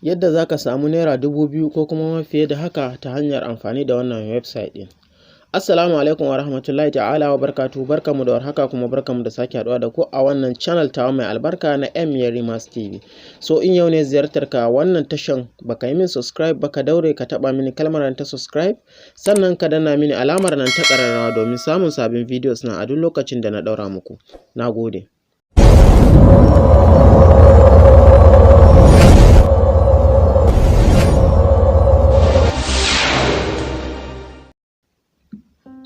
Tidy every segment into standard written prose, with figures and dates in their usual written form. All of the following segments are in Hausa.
yadda za ka samu naira 2000 ko kuma fiye da haka ta hanyar amfani da wannan website din. Assalamu alaikum wa rahmatullahi ta'ala wa barakatuhu. Barkamu da warhaka kuma barkamu da sake haduwa da ku a wannan channel tawa mai albarka na YERIMA TV. So in yau ne ziyartar ka wannan tashan baka yi min subscribe baka daure ka taba mini kalmar ta subscribe, sannan ka danna mini alamar nan ta kararrawa domin samun sabbin videos na a duk lokacin da na daura muku. Nagode.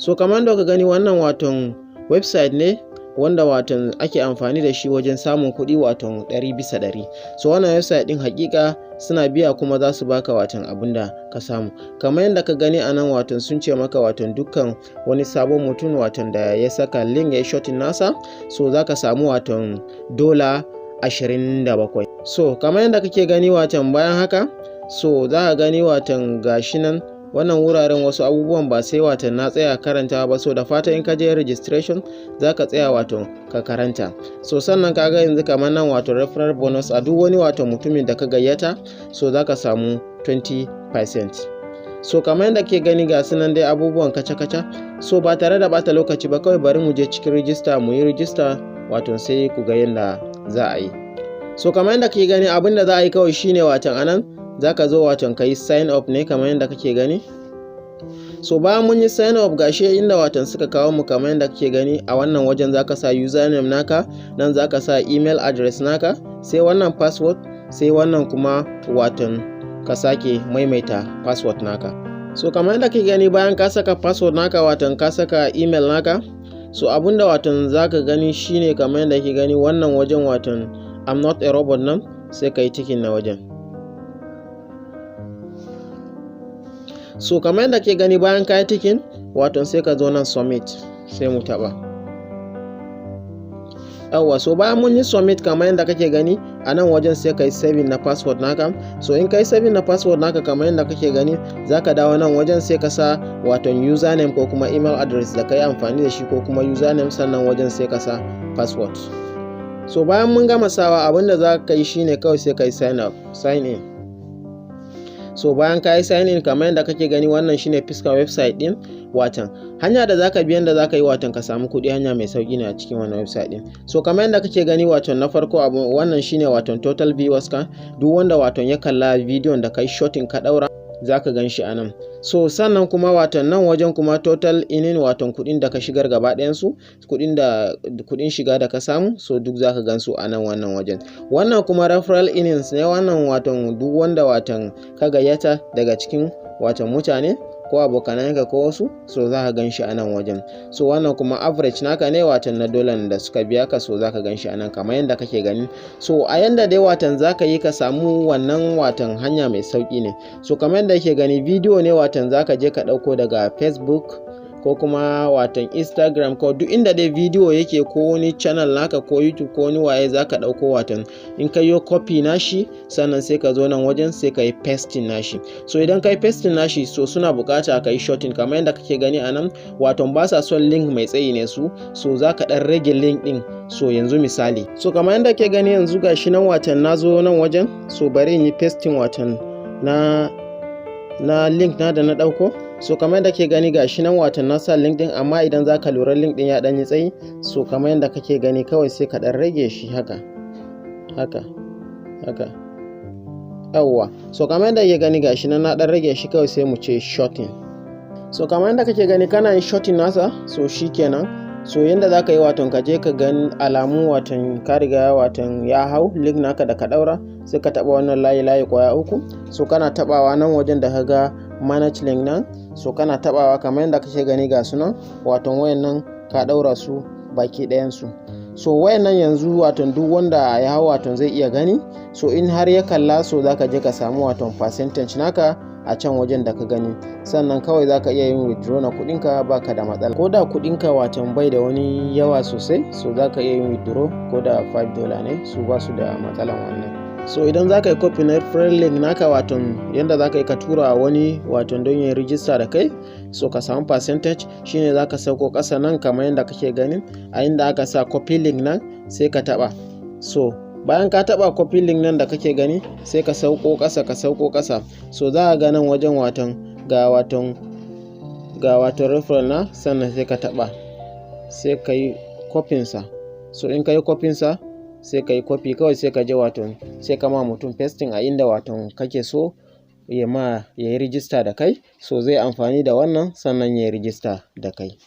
So kamar da ka gani wannan waton website ne wanda waton ake amfani da shi wajen samun kuɗi waton 100%. So wannan website din hakika suna biya kuma za su baka waton abinda ka samu. Kamar yadda ka gani anan waton sun ce maka waton dukkan wani sabon mutum waton da ya saka link ya shotin nasa, so za ka samu waton $27. So kamar yadda kake gani waton bayan haka, so za ka gani waton gashi nan wannan wuraren wasu abubuwan ba sai watan na tsaya karanta ba, so da fata in ka je registration za ka tsaya wato ka karanta. So sannan kaga yanzu kamar nan wato referral bonus a duk wani wato mutumin da ka gayyata, so za ka samu 20%. So kamar yadda ke gani ga sunan dai abubuwan kaca-kaca. So ba tare da bata lokaci ba, kawai bari mu je cikin register mu yi register wato sai ku ga yadda za a yi. So kamar yadda ke gani abin da za a yi kawai shine watan anan za ka zo watan ka yi sign up ne kamar yadda kake gani. So bayan mun yi sign up gashi inda watan suka kawo mu kamar yadda kake gani a wannan wajen za ka sa username naka, nan za ka sa email address naka, sai wannan password, sai wannan kuma watan ka sake maimaita password naka. So kamar yadda kake gani bayan ka saka password naka watan ka saka email naka, so abinda watan za ka gani shine kamar yadda kake gani wannan wajen watan I'm not a robot nan, sai ka yi tikin na wajen. So kamar yadda ke gani bayan ka yi tikin wato sai ka zo nan submit, sai mu taba. Yawwa, so bayan mun yi submit kamar yadda kake gani a nan wajen sai ka yi saving na password naka. So in ka yi saving na password naka kamar yadda kake gani, za ka dawo nan wajen sai ka sa wato username ko kuma email address da ka yi amfani da shi, ko kuma username sannan wajen sai ka sa password. So bayan mun gama sawa abinda za ka yi shine kawai sai ka yi sign in. So bayan ka yi sign in kamar yadda kake gani wannan shine fiskar website din. Watan hanya da zaka bi yanda zaka yi watan ka samu kuɗi, hanya mai sauki ne a cikin wannan website din. So kamar yadda kake gani watan na farko wannan shine watan total viewers ka, duk wanda watan ya kalla bidiyon da kai shooting ka daura zaka gan shi anan. So sannan kuma watan nan wajen kuma total inin watan kuɗin da ka shigar gaba ɗayan su, kuɗin shiga da ka samu, so duk zaka gan su anan wannan wajen. Wannan kuma referral innings ne, wannan watan duk wanda watan ka gayyata daga cikin watan mutane ko abokananka ko wasu, so za ka gan shi a nan wajen. So wannan kuma average naka ne watan na dolan da suka biya ka, so za ka gan shi a nan kamar yadda kake gani. So a yanda dai watan za ka yi ka samu wannan watan hanya mai sauki ne. So kamar yadda kake gani bidiyo ne watan za ka je ka ɗauko daga Facebook ko kuma watan Instagram ko duk inda dai bidiyo yake, ko wani channel naka ko YouTube ko wani waye za ka ɗauko watan in ka yi copy nashi, sannan sai ka zo nan wajen sai ka yi pasting nashi. So idan ka yi pasting nashi, so suna bukata ka yi shorting kamar yadda kake gani a nan watan ba sa son link mai tsayi ne su, so za ka ɗan rage link ɗin. So yanzu misali, so kamar yadda kake gani yanzu gashi nan watan na zo nan wajen, so bari in yi pasting watan na link na da na ɗauko. So kamar yadda ke gani gashi nan watan na sa link din, amma idan zaka lura link din ya dan yi tsayi, so kamar yadda kake gani kawai sai ka dan rage shi haka yawwa. So kamar yadda ke gani gashi nan na dan rage shi, kawai sai mu ce shorting. So kamar yadda kake gani kana yin shorting nasa, so shikenan. So yanda zaka yi watan ka je ka gani alamu watan ka riga watan ya hau link naka da ka daura, sai ka taba wannan layi kwaya uku. So kana tabawa nan wajen da ka ga manage link nan, so kana tabawa kamar yadda kake gani ga sunan watan wayannan ka daura su baki ɗayan su. So wayannan yanzu watan duk wanda ya hau watan zai iya gani. So in har ya kalla, so zaka je ka samu watan percentage naka a can wajen da ka gani, sannan kawai zaka iya yin withdraw na kuɗinka baka da matsala. Ko da kuɗinka watan bai da wani yawa sosai, so zaka iya yin withdraw ko da $5 ne, su ba su da matsalan wannan. So idan za ka yi copy na referral link naka watan yanda za ka yi ka tura wani watan don yin register da kai, so ka samu percentage shine za ka sauko ƙasa nan kamar yadda kake gani a inda aka sa copy link nan, sai ka taba. So bayan ka taba copy link nan da kake gani sai ka sauko ƙasa so za ka ga nan wajen ga referral na, sannan sai ka taba sai ka yi copy sa. So in ka yi copy sa sai ka yi copy kawai sai ka je sai ka ma mutum pasting a inda kake so ya yi register da kai, so zai amfani da wannan sannan ya yi register da kai.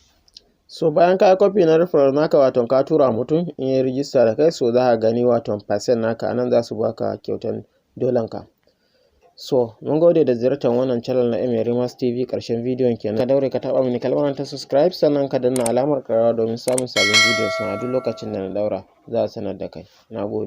So bayan ka yi copy na referral naka ka tura mutum in ya yi register da kai, so za ka gani percent naka anan za su baka kyautan $1. So mun gode da ziyartar wannan channel na YERIMA TV. Ƙarshen bidiyon kenan. Ka daure ka taba mini kalmar ta subscribe, sannan ka danna alamar ƙararrawa domin samun sabbin bidiyon a duk lokacin da na daura za a sanar da kai. Nagode.